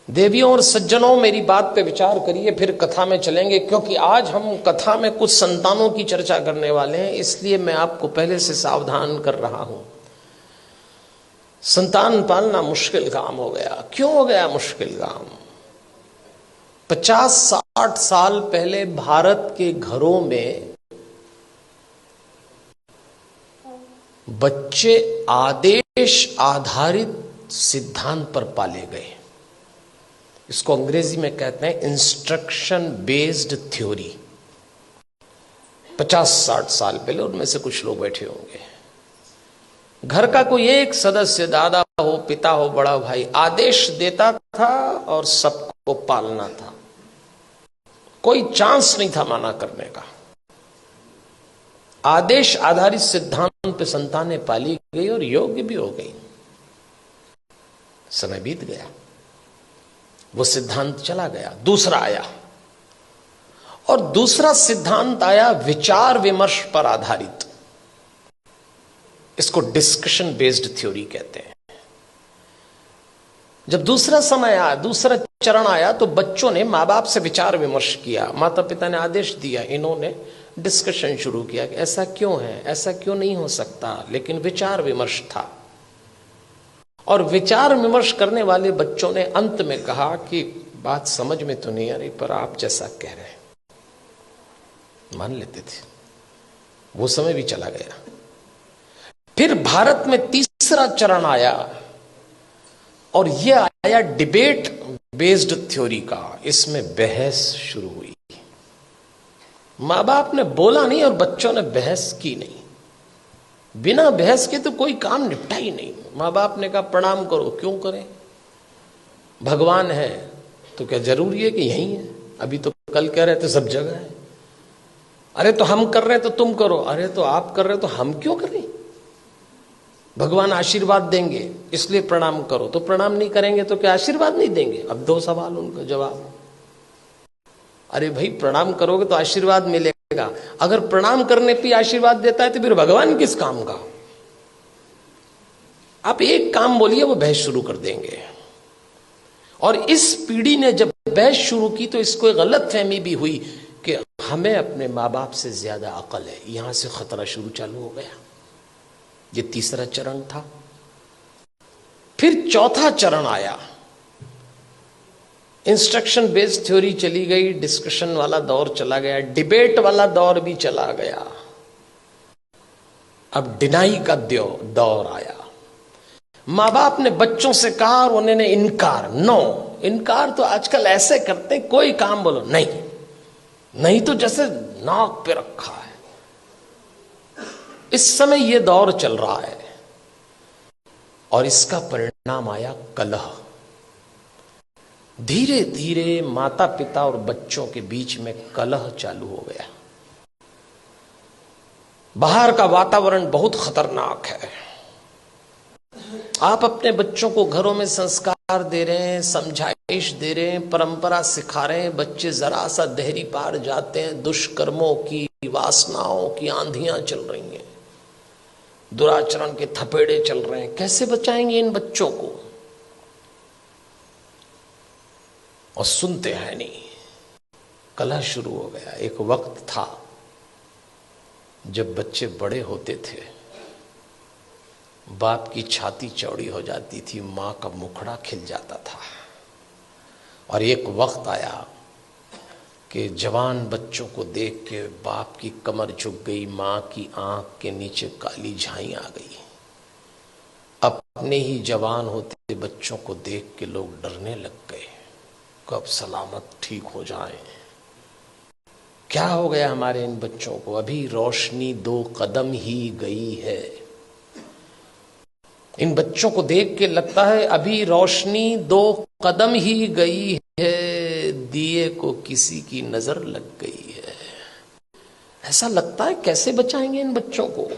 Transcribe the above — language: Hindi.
देवियों और सज्जनों, मेरी बात पे विचार करिए, फिर कथा में चलेंगे, क्योंकि आज हम कथा में कुछ संतानों की चर्चा करने वाले हैं, इसलिए मैं आपको पहले से सावधान कर रहा हूं। संतान पालना मुश्किल काम हो गया। क्यों हो गया मुश्किल काम? 50-60 साल पहले भारत के घरों में बच्चे आदेश आधारित सिद्धांत पर पाले गए। इसको अंग्रेजी में कहते हैं इंस्ट्रक्शन बेस्ड थ्योरी। 50-60 साल पहले, उनमें से कुछ लोग बैठे होंगे, घर का कोई एक सदस्य, दादा हो, पिता हो, बड़ा भाई, आदेश देता था और सबको पालना था। कोई चांस नहीं था माना करने का। आदेश आधारित सिद्धांत पे संतानें पाली गई और योग्य भी हो गई। समय बीत गया, वो सिद्धांत चला गया, दूसरा आया, और दूसरा सिद्धांत आया विचार विमर्श पर आधारित। इसको डिस्कशन बेस्ड थ्योरी कहते हैं। जब दूसरा समय आया, दूसरा चरण आया, तो बच्चों ने मां बाप से विचार विमर्श किया। माता पिता ने आदेश दिया, इन्होंने डिस्कशन शुरू किया कि ऐसा क्यों है, ऐसा क्यों नहीं हो सकता, लेकिन विचार विमर्श था। और विचार विमर्श करने वाले बच्चों ने अंत में कहा कि बात समझ में तो नहीं आ रही, पर आप जैसा कह रहे हैं मान लेते थे। वो समय भी चला गया। फिर भारत में तीसरा चरण आया, और यह आया डिबेट बेस्ड थ्योरी का। इसमें बहस शुरू हुई। मां बाप ने बोला नहीं और बच्चों ने बहस की नहीं। बिना बहस के तो कोई काम निपटा ही नहीं। मां बाप ने कहा प्रणाम करो, क्यों करें? भगवान है तो क्या जरूरी है कि यही है? अभी तो कल कह रहे थे सब जगह है। अरे तो हम कर रहे हैं तो तुम करो, अरे तो आप कर रहे हो तो हम क्यों करें? भगवान आशीर्वाद देंगे इसलिए प्रणाम करो, तो प्रणाम नहीं करेंगे तो क्या आशीर्वाद नहीं देंगे? अब 2 सवाल उनका जवाब। अरे भाई, प्रणाम करोगे तो आशीर्वाद मिलेगा। अगर प्रणाम करने पे आशीर्वाद देता है तो फिर भगवान किस काम का? आप एक काम बोलिए, वो बहस शुरू कर देंगे। और इस पीढ़ी ने जब बहस शुरू की तो इसको एक गलत फहमी भी हुई कि हमें अपने माँ बाप से ज्यादा अकल है। यहां से खतरा शुरू चालू हो गया। ये तीसरा चरण था। फिर चौथा चरण आया। इंस्ट्रक्शन बेस्ड थ्योरी चली गई, डिस्कशन वाला दौर चला गया, डिबेट वाला दौर भी चला गया। अब डिनाई का दौर आया। मां बाप ने बच्चों से कहा और उन्होंने इनकार। नो, इनकार तो आजकल ऐसे करते हैं, कोई काम बोलो नहीं, नहीं तो जैसे नाक पे रखा है। इस समय यह दौर चल रहा है और इसका परिणाम आया कलह। धीरे धीरे माता पिता और बच्चों के बीच में कलह चालू हो गया। बाहर का वातावरण बहुत खतरनाक है। आप अपने बच्चों को घरों में संस्कार दे रहे हैं, समझाइश दे रहे हैं, परंपरा सिखा रहे हैं, बच्चे जरा सा देहरी पार जाते हैं, दुष्कर्मों की, वासनाओं की आंधियां चल रही हैं, दुराचरण के थपेड़े चल रहे हैं। कैसे बचाएंगे इन बच्चों को? और सुनते हैं नहीं। कलह शुरू हो गया। एक वक्त था जब बच्चे बड़े होते थे, बाप की छाती चौड़ी हो जाती थी, मां का मुखड़ा खिल जाता था। और एक वक्त आया कि जवान बच्चों को देख के बाप की कमर झुक गई, मां की आंख के नीचे काली झाई आ गई। अपने ही जवान होते बच्चों को देख के लोग डरने लग गए, कब सलामत ठीक हो जाए। क्या हो गया हमारे इन बच्चों को? अभी रोशनी 2 कदम ही गई है। इन बच्चों को देख के लगता है अभी रोशनी 2 कदम ही गई है, दिए को किसी की नजर लग गई है। ऐसा लगता है। कैसे बचाएंगे इन बच्चों को?